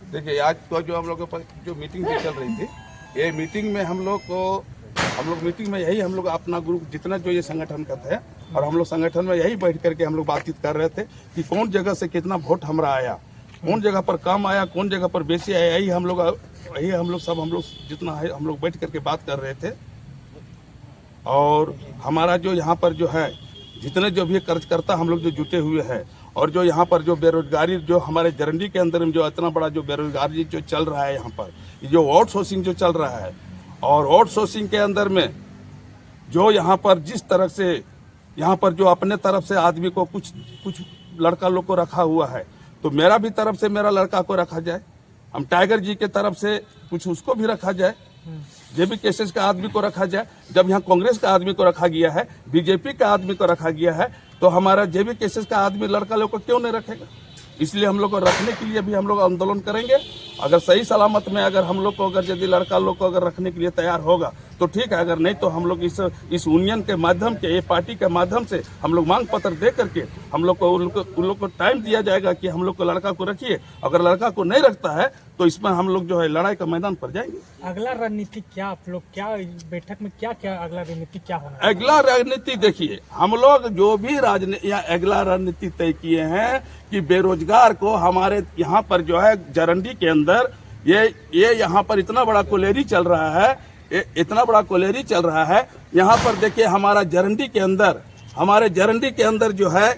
देखिए आज तो जो हम लोग के पास जो मीटिंग भी चल रही थी, ये मीटिंग में हम लोग मीटिंग में यही हम लोग अपना ग्रुप जितना जो ये संगठन का था और हम लोग संगठन में यही बैठ करके हम लोग बातचीत कर रहे थे कि कौन जगह से कितना वोट हमारा आया, कौन जगह पर कम आया, कौन जगह पर बेसी आया। यही हम लोग जितना है हम लोग बैठ करके बात कर रहे थे। और हमारा जो यहाँ पर जो है जितने जो भी कर्जकर्ता हम लोग जो जुटे हुए हैं और जो यहाँ पर जो बेरोजगारी जो हमारे जरंडी के अंदर में जो इतना बड़ा जो बेरोजगारी जो चल रहा है, यहाँ पर जो आउटसोर्सिंग जो चल रहा है और आउटसोर्सिंग के अंदर में जो यहाँ पर जिस तरह से यहाँ पर जो अपने तरफ से आदमी को कुछ लड़का लोग को रखा हुआ है, तो मेरा भी तरफ से मेरा लड़का को रखा जाए, हम टाइगर जी के तरफ से कुछ उसको भी रखा जाए, जेबी केसेस का आदमी को रखा जाए। जब यहाँ कांग्रेस का आदमी को रखा गया है, बीजेपी का आदमी को रखा गया है, तो हमारा जेबी केसेस का आदमी लड़का लोग को क्यों नहीं रखेगा? इसलिए हम लोग को रखने के लिए भी हम लोग आंदोलन करेंगे। अगर सही सलामत में अगर हम लोग को अगर यदि लड़का लोग को अगर रखने के लिए तैयार होगा तो ठीक है, अगर नहीं तो हम लोग इस यूनियन के माध्यम के ये पार्टी के माध्यम से हम लोग मांग पत्र दे करके हम लोग को उन लोग को टाइम दिया जाएगा कि हम लोग को लड़का को रखिए। अगर लड़का को नहीं रखता है तो इसमें हम लोग जो है लड़ाई का मैदान पर जाएंगे। अगला रणनीति क्या आप लोग क्या बैठक में क्या अगला रणनीति क्या होना है? अगला रणनीति देखिए, हम लोग जो भी अगला रणनीति तय किए हैं कि बेरोजगार को हमारे यहाँ पर जो है जरंडी के अंदर ये यहाँ पर इतना बड़ा कोलेरी चल रहा है, इतना बड़ा कोलेरी चल रहा है। यहाँ पर देखिए हमारे जरंडी के अंदर जो है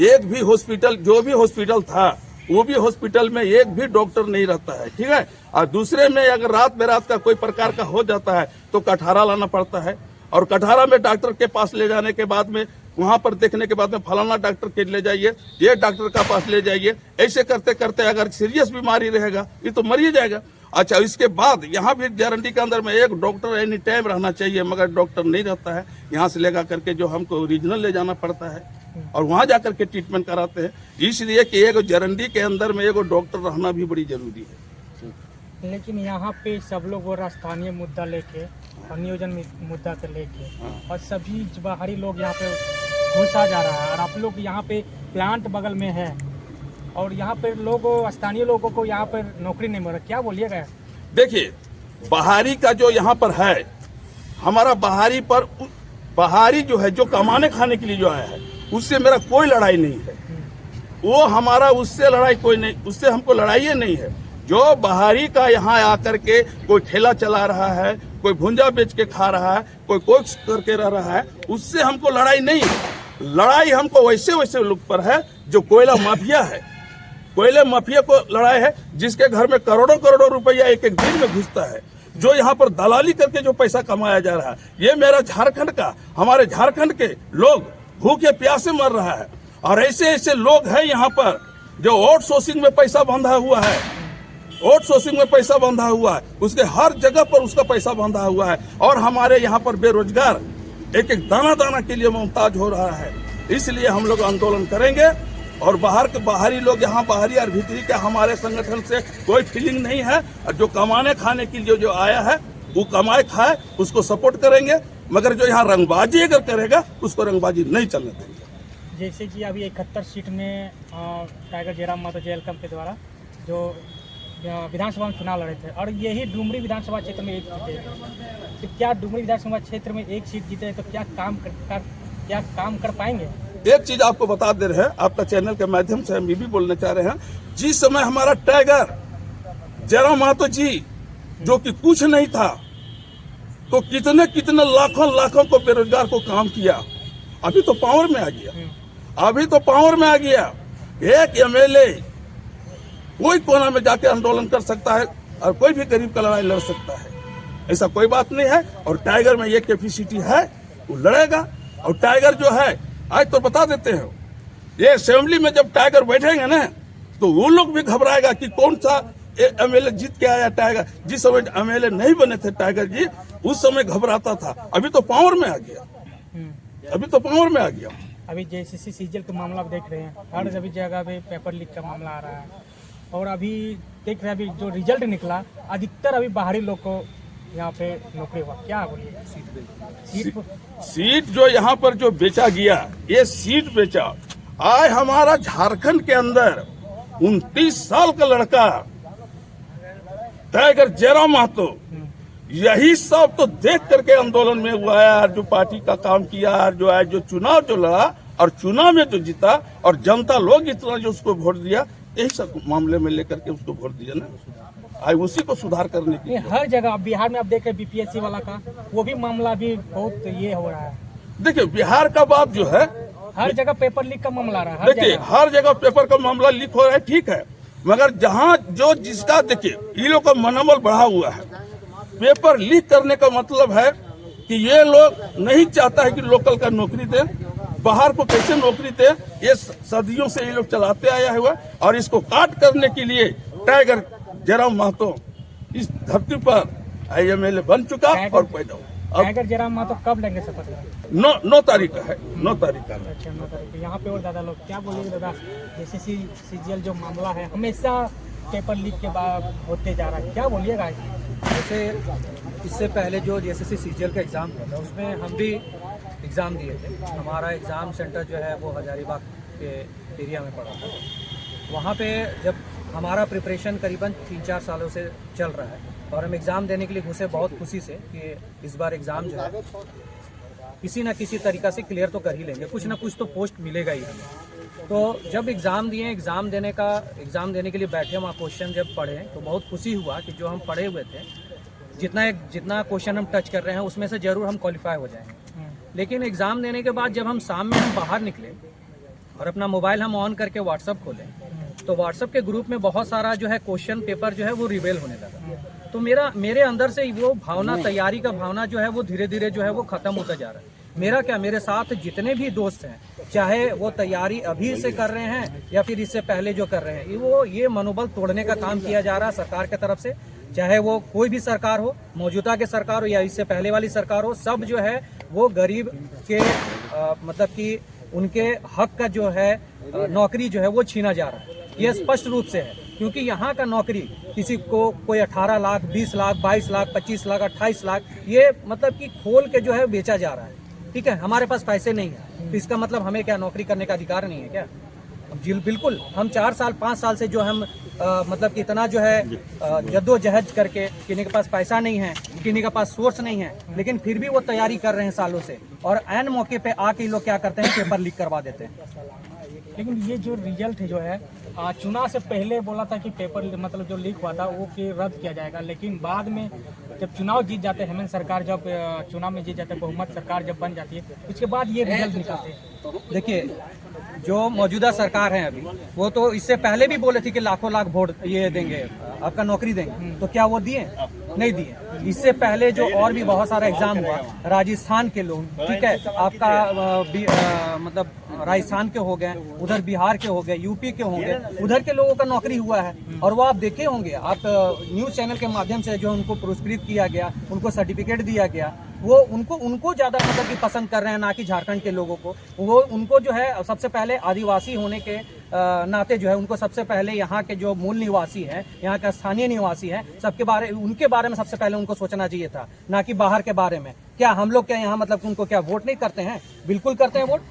एक भी हॉस्पिटल जो भी हॉस्पिटल था वो भी हॉस्पिटल में एक भी डॉक्टर नहीं रहता है, ठीक है। और दूसरे में अगर रात बेरात का कोई प्रकार का हो जाता है तो कटहरा लाना पड़ता है और कटहरा में डॉक्टर के पास ले जाने के बाद में वहां पर देखने के बाद में फलाना डॉक्टर के ले जाइए, ये डॉक्टर का पास ले जाइए, ऐसे करते करते अगर सीरियस बीमारी रहेगा ये तो मर ही जाएगा। अच्छा, इसके बाद यहाँ भी गारंटी के अंदर में एक डॉक्टर एनी टाइम रहना चाहिए, मगर डॉक्टर नहीं रहता है। यहाँ से लेकर करके जो हमको रीजनल ले जाना पड़ता है और वहाँ जाकर के ट्रीटमेंट कराते हैं। इसलिए कि एक जरंडी के अंदर में एक डॉक्टर रहना भी बड़ी जरूरी है। लेकिन यहाँ पे सब लोग वो स्थानीय मुद्दा लेके और नियोजन मुद्दा को लेके और सभी बाहरी लोग यहाँ पे घुसा जा रहा है और आप लोग यहाँ पे प्लांट बगल में है और यहाँ पे लोगों स्थानीय लोगों को यहाँ पर नौकरी नहीं मिल रहा, क्या बोलिएगा? देखिए बाहरी का जो यहाँ पर है, हमारा बाहरी जो है जो कमाने खाने के लिए जो आया है उससे मेरा कोई लड़ाई नहीं है। वो हमारा उससे लड़ाई कोई नहीं, उससे हमको लड़ाई नहीं है। जो बाहरी का यहाँ आकर के कोई ठेला चला रहा है, कोई भुंजा बेच के खा रहा है, कोई करके रह रहा है, उससे हमको लड़ाई नहीं है। लड़ाई हमको वैसे लोग पर है जो कोयला माफिया है। कोयले माफिया को लड़ाई है जिसके घर में करोड़ों रुपया एक दिन में घुसता है, जो यहाँ पर दलाली करके जो पैसा कमाया जा रहा है। ये मेरा हमारे झारखंड के लोग भूखे प्यासे मर रहा है और ऐसे लोग हैं यहाँ पर जो आउटसोर्सिंग में पैसा बंधा हुआ है, उसके हर जगह पर उसका पैसा बंधा हुआ है और हमारे यहाँ पर बेरोजगार एक दाना के लिए मोहताज हो रहा है। इसलिए हम लोग आंदोलन करेंगे और बाहरी लोग यहाँ बाहरी और भीतरी के हमारे संगठन से कोई फीलिंग नहीं है और जो कमाने खाने के लिए जो आया है वो कमाए खाए, उसको सपोर्ट करेंगे। मगर जो यहाँ रंगबाजी अगर करेगा उसको रंगबाजी नहीं चलने देंगे। जैसे कि अभी 71 सीट में टाइगर जयराम मातो जेएलकम के द्वारा जो विधानसभा में चुनाव लड़े थे और यही डुमरी विधानसभा क्षेत्र में एक जीते, तो क्या डुमरी विधानसभा क्षेत्र में एक सीट जीते तो क्या काम कर पाएंगे? एक चीज आपको बता दे रहे हैं, आपका चैनल के माध्यम से हम ये भी बोलना चाह रहे हैं, जिस समय हमारा टाइगर जयराम मातो जी जो कि कुछ नहीं था तो कितने लाखों को बेरोजगार को काम किया। अभी तो पावर में आ गया। एक एमएलए कोई कोना में जाके आंदोलन कर सकता है और कोई भी गरीब का लड़ाई लड़ सकता है, ऐसा कोई बात नहीं है। और टाइगर में ये कैपेसिटी है, वो लड़ेगा। और टाइगर जो है आज तो बता देते हैं, ये असेंबली में जब टाइगर बैठेंगे ना तो वो लोग भी घबराएगा कि कौन सा एमएलए जीत के आया टाइगर। जिस समय एमएलए नहीं बने थे टाइगर जी उस समय घबराता था, अभी तो पावर में आ गया। अभी जेसीसी सीजल का मामला देख रहे हैं, हर जगह पे पेपर लीक का मामला आ रहा है और अभी देख रहे हैं अभी जो रिजल्ट निकला अधिकतर अभी बाहरी लोग को यहाँ पे नौकरी हुआ, क्या बोलिए? सीट जो यहाँ पर जो बेचा गया, ये सीट बेचा। आज हमारा झारखंड के अंदर 29 साल का लड़का टाइगर जयराम महतो, यही सब तो देख करके आंदोलन में हुआ है यार, जो पार्टी का काम किया यार, जो है जो चुनाव जो लड़ा और चुनाव में जो जीता और जनता लोग इतना जो उसको वोट दिया, यही सब मामले में लेकर के उसको वोट दिया ना, आज उसी को सुधार करने के लिए। हर जगह बिहार में आप देख रहे बीपीएससी वाला का वो भी मामला भी बहुत ये हो रहा है। देखिए बिहार का बात जो है, हर जगह पेपर लीक का मामला आ रहा है। देखिए हर जगह पेपर का मामला लीक हो रहा है, ठीक है, मगर जहाँ जो जिसका देखिए ये लोग का मनोबल बढ़ा हुआ है। पेपर लीक करने का मतलब है कि ये लोग नहीं चाहता है कि लोकल का नौकरी दे, बाहर को कैसे नौकरी दे, ये सदियों से ये लोग चलाते आया हुआ, और इसको काट करने के लिए टाइगर जयराम महतो इस धरती पर IMLA बन चुका और पैदा हुआ। टाइगर जयराम महतो कब लेंगे शपथ? 9 तारीख का है, 9 तारीख का है। अच्छा 9 तारीख। यहाँ पे और दादा लोग क्या बोलेंगे दादा, जैसे CGL जो मामला है हमेशा पेपर लीक के बाद होते जा रहा है, क्या बोलिएगा? जैसे इससे पहले जो SSC CGL का एग्ज़ाम हुआ था उसमें हम भी एग्ज़ाम दिए थे। हमारा एग्ज़ाम सेंटर जो है वो हजारीबाग के एरिया में पड़ा था। वहाँ पे जब हमारा प्रिपरेशन करीबन 3-4 सालों से चल रहा है और हम एग्ज़ाम देने के लिए घुसे बहुत खुशी से कि इस बार एग्ज़ाम जो है किसी न किसी तरीक़ा से क्लियर तो कर ही लेंगे, कुछ ना कुछ तो पोस्ट मिलेगा ही हमें। तो जब एग्ज़ाम दिए, एग्ज़ाम देने के लिए बैठे, वहाँ क्वेश्चन जब पढ़े तो बहुत खुशी हुआ कि जो हम पढ़े हुए थे, जितना क्वेश्चन हम टच कर रहे हैं उसमें से ज़रूर हम क्वालिफाई हो जाएंगे। लेकिन एग्ज़ाम देने के बाद जब हम शाम में हम बाहर निकले और अपना मोबाइल हम ऑन करके व्हाट्सअप खोलें तो व्हाट्सअप के ग्रुप में बहुत सारा जो है क्वेश्चन पेपर जो है वो रिवेल होने लगा। तो मेरे अंदर से वो भावना, तैयारी का भावना जो है वो धीरे धीरे जो है वो ख़त्म होता जा रहा है। मेरे साथ जितने भी दोस्त हैं, चाहे वो तैयारी अभी से कर रहे हैं या फिर इससे पहले जो कर रहे हैं, ये मनोबल तोड़ने का काम किया जा रहा है सरकार की तरफ से। चाहे वो कोई भी सरकार हो, मौजूदा के सरकार हो या इससे पहले वाली सरकार हो, सब जो है वो गरीब के मतलब कि उनके हक का जो है नौकरी जो है वो छीना जा रहा है। ये स्पष्ट रूप से है, क्योंकि यहाँ का नौकरी किसी को कोई 18 लाख, 20 लाख, 22 लाख, 25 लाख, 28 लाख, ये मतलब कि खोल के जो है बेचा जा रहा है। ठीक है, हमारे पास पैसे नहीं है तो इसका मतलब हमें क्या नौकरी करने का अधिकार नहीं है क्या? बिल्कुल, हम 4 साल 5 साल से जो हम मतलब कि इतना जो है जद्दोजहद करके, किसी के पास पैसा नहीं है, किसी के पास सोर्स नहीं है, लेकिन फिर भी वो तैयारी कर रहे हैं सालों से, और ऐन मौके पे आके लोग क्या करते हैं, पेपर लीक करवा देते हैं। लेकिन ये जो रिजल्ट है जो है चुनाव से पहले बोला था कि पेपर मतलब जो लीक हुआ था वो कि रद्द किया जाएगा, लेकिन बाद में जब चुनाव जीत जाते हैं, हेमंत सरकार जब चुनाव में जीत जाते हैं, बहुमत सरकार जब बन जाती है, उसके बाद ये रिजल्ट निकलते हैं। देखिए, जो मौजूदा सरकार है अभी, वो तो इससे पहले भी बोले थे कि लाखों लाख वोट ये देंगे, आपका नौकरी देंगे, तो क्या वो दिए? नहीं दिए। इससे पहले जो और भी बहुत सारा एग्जाम हुआ, राजस्थान के लोग, ठीक है, आपका मतलब राजस्थान के हो गए, उधर बिहार के हो गए, यूपी के होंगे, उधर के लोगों का नौकरी हुआ है, और वो आप देखे होंगे, आप न्यूज चैनल के माध्यम से जो उनको पुरस्कृत किया गया, उनको सर्टिफिकेट दिया गया, वो उनको ज्यादा मतलब कि पसंद कर रहे हैं, ना कि झारखंड के लोगों को। वो उनको जो है सबसे पहले आदिवासी होने के नाते जो है उनको सबसे पहले यहाँ के जो मूल निवासी हैं, यहाँ का स्थानीय निवासी हैं, उनके बारे में सबसे पहले उनको सोचना चाहिए था, ना कि बाहर के बारे में। क्या हम लोग क्या यहाँ मतलब उनको क्या वोट नहीं करते हैं? बिल्कुल करते हैं वोट,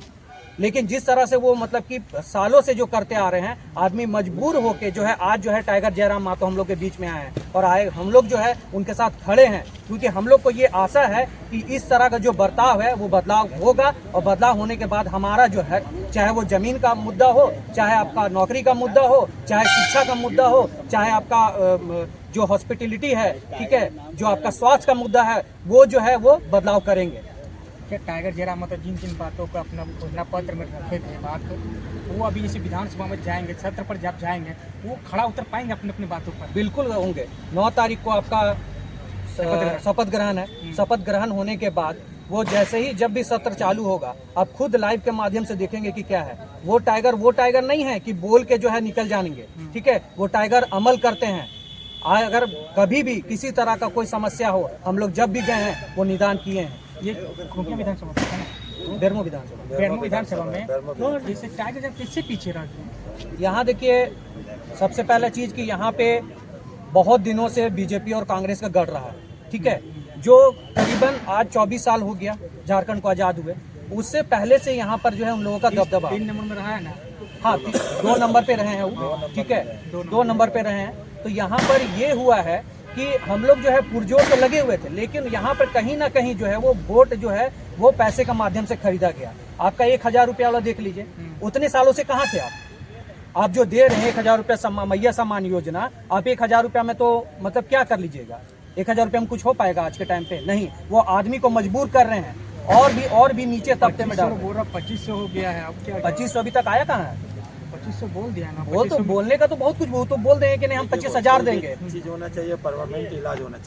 लेकिन जिस तरह से वो मतलब कि सालों से जो करते आ रहे हैं, आदमी मजबूर होके जो है आज जो है टाइगर जयराम महतो हम लोग के बीच में आए हैं, और हम लोग जो है उनके साथ खड़े हैं, क्योंकि हम लोग को ये आशा है कि इस तरह का जो बर्ताव है वो बदलाव होगा, और बदलाव होने के बाद हमारा जो है, चाहे वो जमीन का मुद्दा हो, चाहे आपका नौकरी का मुद्दा हो, चाहे शिक्षा का मुद्दा हो, चाहे आपका जो हॉस्पिटलिटी है, ठीक है, जो आपका स्वास्थ्य का मुद्दा है, वो जो है वो बदलाव करेंगे। क्या टाइगर जयराम महतो जिन बातों को अपना घोषणा पत्र में रखे थे बात, वो अभी इसी विधानसभा में जाएंगे, सत्र पर जब जाएंगे वो खड़ा उतर पाएंगे अपनी बातों पर? बिल्कुल होंगे। 9 तारीख को आपका शपथ ग्रहण है। शपथ ग्रहण होने के बाद वो जैसे ही जब भी सत्र चालू होगा, आप खुद लाइव के माध्यम से देखेंगे कि क्या है। वो टाइगर नहीं है कि बोल के जो है निकल जाएंगे, ठीक है, वो टाइगर अमल करते हैं। अगर कभी भी किसी तरह का कोई समस्या हो, हम लोग जब भी गए हैं वो निदान किए हैं। ये खुंटिया विधानसभा है ना, बेरमो विधानसभा में तो जैसे टाइगर जब किससे पीछे रह गए? यहाँ देखिए, सबसे पहला चीज कि यहाँ पे बहुत दिनों से बीजेपी और कांग्रेस का गढ़ रहा है, ठीक है, जो करीबन आज 24 साल हो गया झारखंड को आजाद हुए, उससे पहले से यहाँ पर जो है उन लोगों का दबदबा 3 नंबर में रहा है ना। हाँ, 2 नंबर पे रहे हैं वो, ठीक है, 2 नंबर पे रहे हैं। तो यहाँ पर ये हुआ है कि हम लोग जो है पुरजोर तो लगे हुए थे, लेकिन यहाँ पर कहीं ना कहीं जो है वो वोट जो है वो पैसे का माध्यम से खरीदा गया। आपका 1,000 रुपया वाला देख लीजिए, उतने सालों से कहाँ थे आप जो दे रहे हैं 1,000 रुपया मैया सम्मान योजना, आप 1,000 रुपया में तो मतलब क्या कर लीजिएगा? 1,000 रुपया में कुछ हो पाएगा आज के टाइम पे? नहीं। वो आदमी को मजबूर कर रहे हैं और भी नीचे तबके में डाल रहे हैं। 2500 हो गया है, अब क्या? 2500 अभी तक आया कहाँ है? 2500 बोल दिया ना। वो तो बोलने का तो बहुत कुछ, वो तो बोल रहे हैं कि नहीं हम 25,000 देंगे। चीज होना चाहिए, परमानेंट इलाज होना चाहिए।